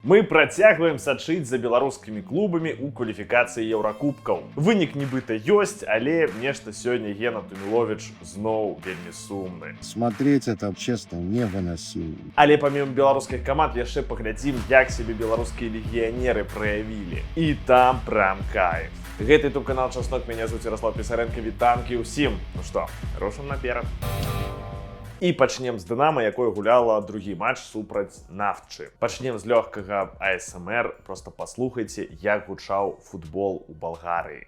Мы працягваем сачыць за беларускімі клубамі ў кваліфікацыі еўракубкаў. Вынік нібыта ёсць, але нешта сёння Гена Туміловіч зноў вельмі сумны. Смотреть это, честно, невыносимо. Але памімо беларускіх каманд яшчэ паглядзім, як сябе беларускія легіянеры праявілі. І там прям кайф. Гэта YouTube канал Часнок, мяне звуць Ярослав Пісаренко, вітанкі ўсім. Ну што, рушым наперад. І пачнем з Дынама, якое гуляла другі матч супраць Нафчы. Пачнем з лёгкага АСМР, просто паслухайце, як гучаў футбол у Балгарыі.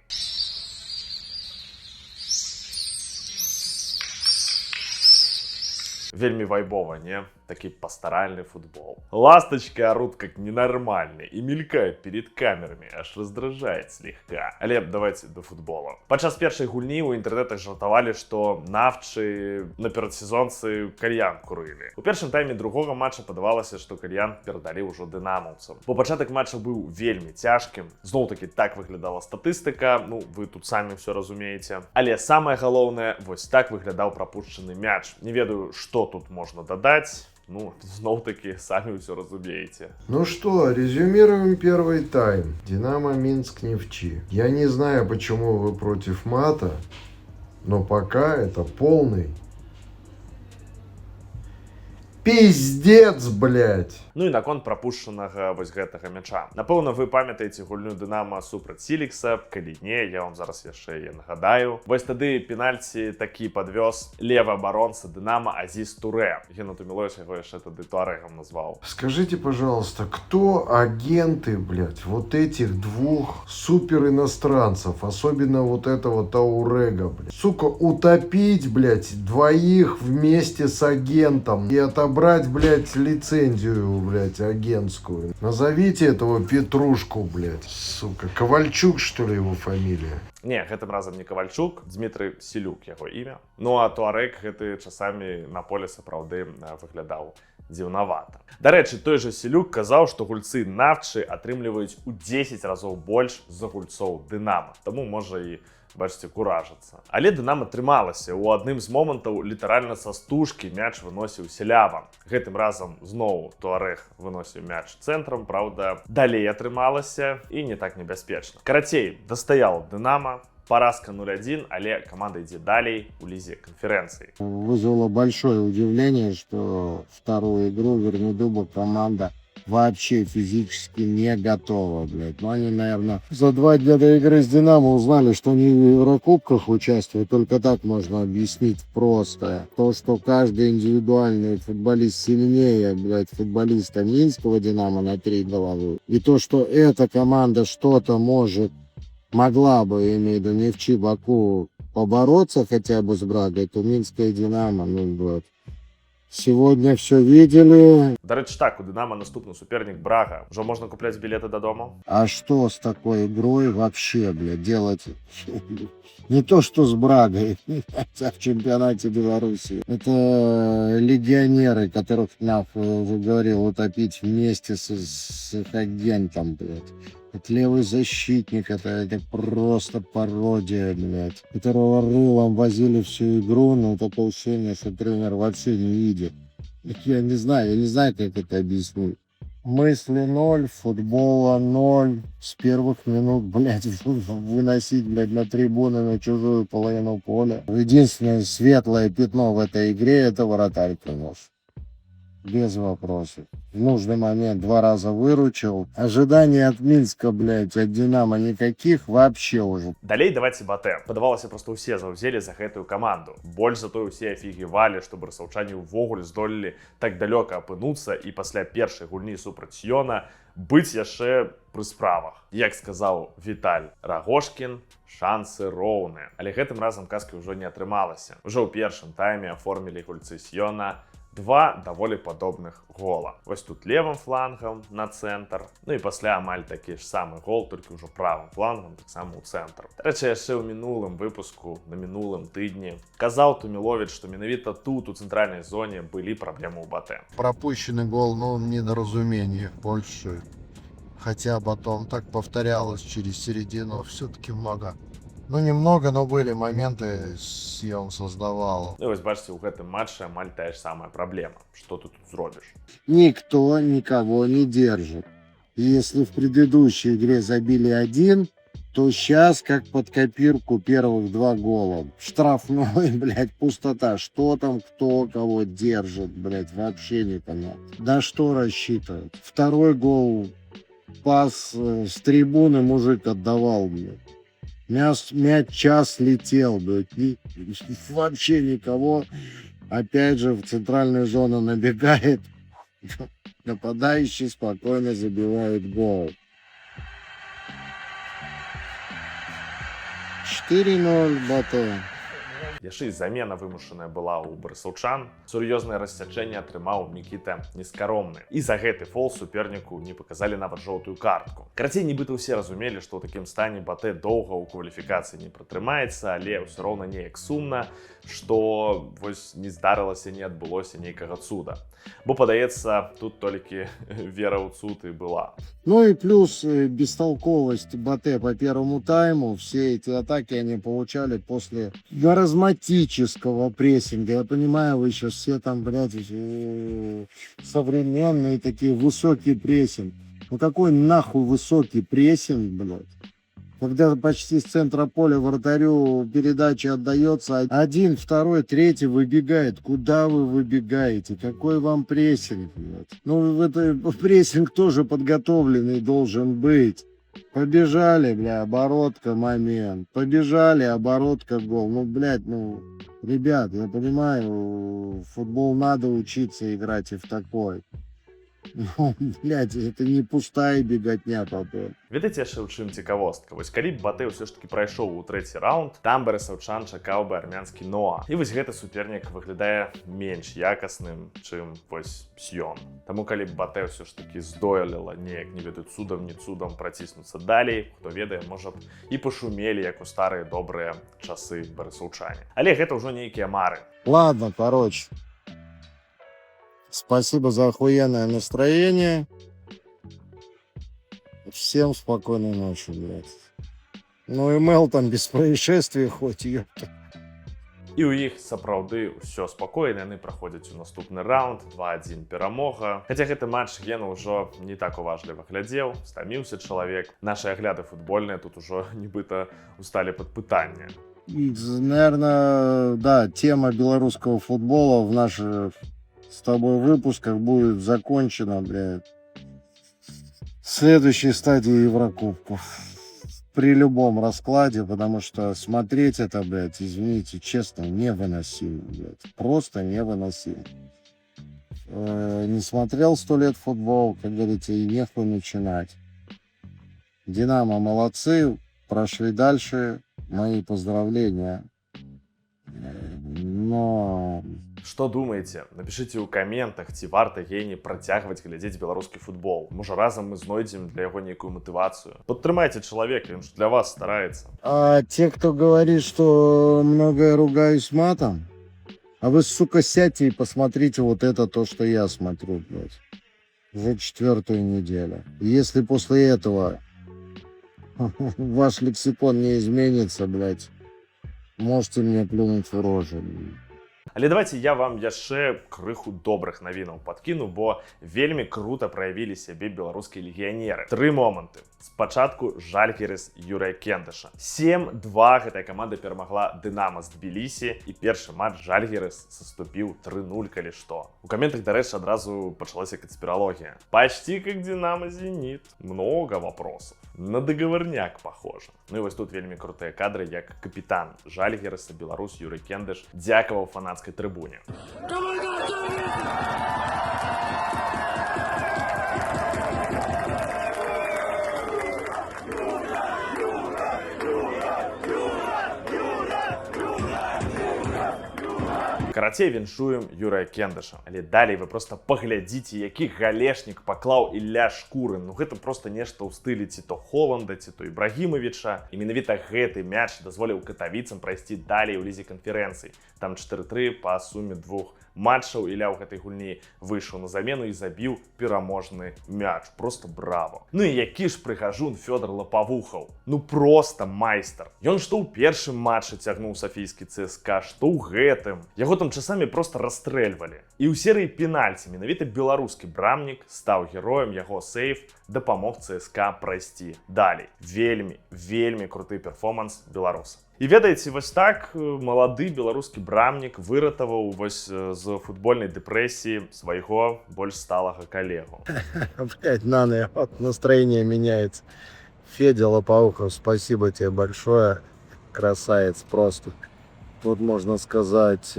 Вельмі вайбова, не? Такі пастаральны футбол. Ласточки орут как ненормальные и мелькают перед камерами, аж раздражает слегка. Але давайте до футбола. Падчас першай гульні ў інтэрнэтах жартавалі, што Нафчы на перадсезонцы кальян курылі. У першым тайме другога матча падавалася, што кальян перадалі ўжо дынамаўцам. Бо пачатак матча быў вельмі цяжкім. Зноў-такі так выглядала статыстыка, ну вы тут самі все разумееце. Але самае галоўнае, вось так выглядаў прапушчаны мяч. Не ведаю, што тут можна дадаць. Ну, снова-таки, сами все разумеете. Ну что, резюмируем первый тайм. Динамо Минск Нефчи. Я не знаю, почему вы против мата, но пока это полный пиздец, блядь. Ну і наконт прапушчанага вось гэтага мяча. Напэўна, вы памятаеце гульню Дынама супраць Сілікса, калі не, я вам зараз яшчэ яе нагадаю. Вось тады пенальці такі падвёз левы абаронца Дынама Азіз Турэ. Гена Туміловіч яго яшчэ тады Туарэгам назваў. Скажите, пожалуйста, кто агенты, блядь, вот этих двух супер иностранцев, особенно вот этого Таурега, блядь. Сука, утопить, блядь, двоих вместе с агентом и отобрать, блядь, лицензию, блядь, агентскую. Назовите этого Петрушку, блядь, сука. Ковальчук, что ли, его фамилия? Не, гэтым разам не Кавальчук, Дмітрый Сілюк яго імя. Ну а Туарэг гэты часамі на поле сапраўды выглядаў дзіўнавата. Дарэчы, той жа Сілюк казаў, што гульцы Нафчы атрымліваюць у 10 разоў больш за гульцоў Дынама. Таму можа і бачыце, куражацца. Але Дынама трымалася. У адным з момантаў літаральна са стужкі мяч выносіў Селява. Гэтым разам зноў Туарэг выносіў мяч цэнтрам, праўда, далей атрымалася і не так небяспечна. Карацей, дастаяла Дынама, поразка 0-1, але команда ідзе далей у лізе конференции. Вызвало большое удивление, что вторую игру Вернедуба команда вообще физически не готова, блядь. Но они, наверное, за 2 дня до игры с Динамо узнали, что они в Еврокубках участвуют. Только так можно объяснить просто. То, что каждый индивидуальный футболист сильнее, блядь, футболиста Минского Динамо на 3 головы. И то, что эта команда что-то могла бы, имею в виду, Нефчи, Баку, побороться хотя бы с Брагой, то Минская Динамо, ну, блядь. Сегодня все видели. Дарэчы, так, у Дынама наступны супернік Брага. Ужо можна купляць білеты дадому? А что с такой игрой вообще, блядь, делать? Не то, что с Брагой, в чемпионате Беларуси. Это легионеры, которых Наф уже говорил, утопить вместе с их агентом, блядь. Это левый защитник, это просто пародия, блядь. Которого рылом возили всю игру, но такое ощущение, что тренер вообще не видит. Я не знаю, как это объяснить. Мысли 0, футбола 0. С первых минут, блядь, выносить, блядь, на трибуны, на чужую половину поля. Единственное светлое пятно в этой игре — это вратарь принес. Без вопросов. В нужный момент 2 раза выручил. Ожиданий от Минска, блядь, от Динамо никаких вообще уже. Далей давайте Батэ. Падавалася, просто ўсе заўзелі за гэтую каманду. Больш за тое ўсе афігівалі, што барысаўчане ўвогуле здолелі так далёка апынуцца і пасля першай гульні супраць Сіёна быць яшчэ пры справах. Як сказаў Віталь Рагошкін, шансы роўныя. Але гэтым разам казкі ўжо не атрымалася. Ужо ў першым тайме аформілі гульцы Сіёна 2 даволі падобных гола. Вось тут левым флангам на цэнтр, ну і пасля амаль такі ж самы гол, толькі ўжо правым флангам, таксама ў цэнтр. Дарэчы, яшчэ ў мінулым выпуску, на мінулым тыдні, казаў Туміловіч, што менавіта тут, у цэнтральнай зоне, былі праблемы ў Батэ. Пропущенный гол, но недоразумение больше. Хотя потом так повторялось через середину, все-таки много. Ну, немного, но были моменты, он создавал. Ну, вось бачыце, у гэтым матчы амаль тая ж самая праблема. Што ты тут зробіш? Никто никого не держит. И если в предыдущей игре забили 1, то сейчас как под копирку первых 2 гола. Штрафной, блядь, пустота. Что там, кто кого держит, блядь, вообще непонятно. На что рассчитывают? Второй гол, пас с трибуны мужик отдавал, блядь. Мяч час летел, блядь. Вообще никого. Опять же, в центральную зону набегает. Нападающий спокойно забивает гол. 4-0 Батэ. Яшчэ і замена вымушаная была ў барысаўчан. Сур'ёзнае рассячэнне атрымаў Мікіта Нескаромны. І за гэты фол суперніку не паказалі нават жоўтую картку. Карацей, нібыта ўсе разумелі, што ў такім стане Батэ доўга ў кваліфікацыі не пратрымаецца, але ўсё роўна неяк сумна, што вось не здарылася, не адбылося нейкага цуда. Бо, падаецца, тут толькі вера ў цуд і была. Ну и плюс бестолковость Батэ по первому тайму. Все эти атаки они получали после маразматического прессинга. Я понимаю, вы сейчас все там, блядь, современные такие, высокий прессинг. Ну какой нахуй высокий прессинг, блядь? Когда почти с центра поля вратарю передача отдается, 1, 2, 3 выбегает. Куда вы выбегаете? Какой вам прессинг? Блядь? Ну, это прессинг тоже подготовленный должен быть. Побежали, бля, оборотка, момент. Побежали, оборотка, гол. Ну, блядь, ну, ребят, я понимаю, в футбол надо учиться играть и в такой. Ну, блядь, это не пустая беготня потом. Ведаеце яшчэ ў чым цікавостка? Вось калі б Батэ ўсё ж таки прайшоў у трэці раунд, там барысаўчан чакаў бы армянскі Ноа. І вось гэты супернік выглядае менш якасным, чым вось Сьён. Таму калі б Батэ ўсё ж таки здолела неяк, не ведаю, цудам, не цудам праціснуцца далей, хто ведае, можа б і пашумелі, як у старыя добрыя часы барысаўчане. Але гэта ўжо нейкія мары. Ладно, короче. Спасибо за охуенное настроение. Всем спокойной ночи, блядь. Ну и Мел там без происшествий хоть, ёпта. І ў іх сапраўды ўсё спакойна, яны праходзяць у наступны раунд, 2-1 перамога. Хаця гэты матч Гена ўжо не так уважліва глядзеў, стаміўся чалавек. Нашы агляды футбольныя тут ужо нібыта усталі пад пытанне. Наверное, да, тема белорусского футбола в наших с тобой выпусках будет закончена, блядь, в следующей стадии Еврокубков. При любом раскладе, потому что смотреть это, блядь, извините, честно, невыносимо, блядь. Просто невыносимо. Не смотрел 100 лет футбол, как говорится, и нехуй начинать. Динамо молодцы, прошли дальше, мои поздравления. Но... Што думаеце? Напішыце ў каментах, ці варта Гені працягваць глядзець беларускі футбол. Можа, разам мы знойдзем для яго нейкую матывацыю. Падтрымайце чалавека, ён ж для вас стараецца. А те, кто говорит, что много я ругаюсь матом, а вы, сука, сядьте и посмотрите вот это, то, что я смотрю, блядь. Уже 4-ю неделю. Если после этого ваш лексикон не изменится, блядь, можете мне плюнуть в рожу. Але давайте я вам яшчэ крыху добрых навінаў падкіну, бо вельмі крута праявілі сябе беларускія легіянеры. 3 моманты. Спачатку Жальгірыс Юрыя Кендыша. 7-2 гэтая каманда перамагла Дынама з Тбілісі, і першы матч Жальгірыс саступіў 3-0, калі што. У каментах, дарэчы, адразу пачалася канспіралогія. Почти как Динамо Зенит. Много вопросов. На договорняк похоже. Ну и вот тут вельмі крутыя кадры, як капітан Жальгірыса, беларус Юрый Кендыш дзякаваў фанацкай трыбуне. Карацей, віншуем Юрыя Кендыша. Але далей вы просто паглядзіце, які галешнік паклаў Ілля Шкурын. Ну гэта просто нешта ў стылі ці то Холланда, ці то Ібрагімавіча. І менавіта гэты мяч дазволіў катавіцам прайсці далей у лізе канферэнцый. Там 4-3 па суме 2 матчаў. Ілля ў гэтай гульні выйшаў на замену і забіў пераможны мяч. Просто браво. Ну і які ж прыгажун Фёдор Лопоухов. Ну просто майстар. Ён што ў першым матчы цягнуў сафійскі ЦСКА, што ў гэтым. Яго там часамі просто расстрэльвалі. І ў серыі пенальці менавіта беларускі брамнік стаў героем, яго сейф дапамог ЦСКА прайсці далей. Вельмі круты перформанс беларуса. І ведаеце, вось так малады беларускі брамнік выратаваў вось з футбольнай дэпрэсіі свайго больш сталага калегу. Блять, вот настроение меняется. Федя Лопоухов, спасибо тебе большое. Красавец просто. Тут можно сказать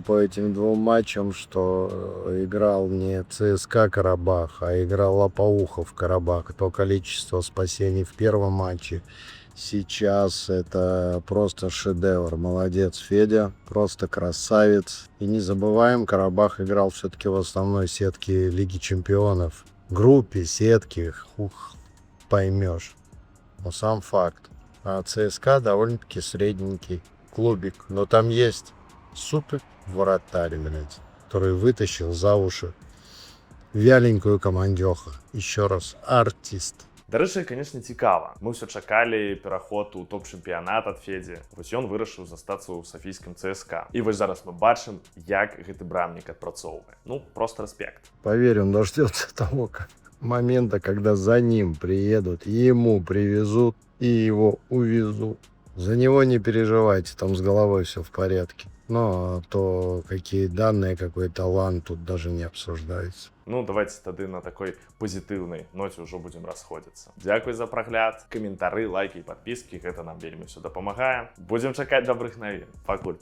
по этим двум матчам, что играл не ЦСКА Карабах, а играл Лопоухов Карабах. То количество спасений в первом матче. Сейчас это просто шедевр. Молодец, Федя. Просто красавец. И не забываем, Карабах играл все-таки в основной сетке Лиги Чемпионов. Группе, сетки, поймешь. Но сам факт. А ЦСКА довольно-таки средненький клубик. Но там есть супер вратарь, блядь, который вытащил за уши вяленькую командёху. Еще раз, артист. Дарэчы, конечно, цікава. Мы ўсё чакалі пераход у топ-чэмпіянат ад Федзі. Вось ён вырашыў застацца ў сафійскім ЦСКА. І вось зараз мы бачым, як гэты брамнік адпрацоўвае. Ну, просто респект. Поверь, он дождется того момента, когда за ним приедут, ему привезут и его увезут. За него не переживайте, там с головой все в порядке. Но то, какие данные, какой талант, тут даже не обсуждается. Ну, давайте тады на такой пазітыўнай ноце ўжо будзем расходзіцца. Дзякуй за прагляд, каментары, лайкі і падпіскі, гэта нам вельмі ўсё дапамагае. Будзем чакаць добрых навін. Пакуль.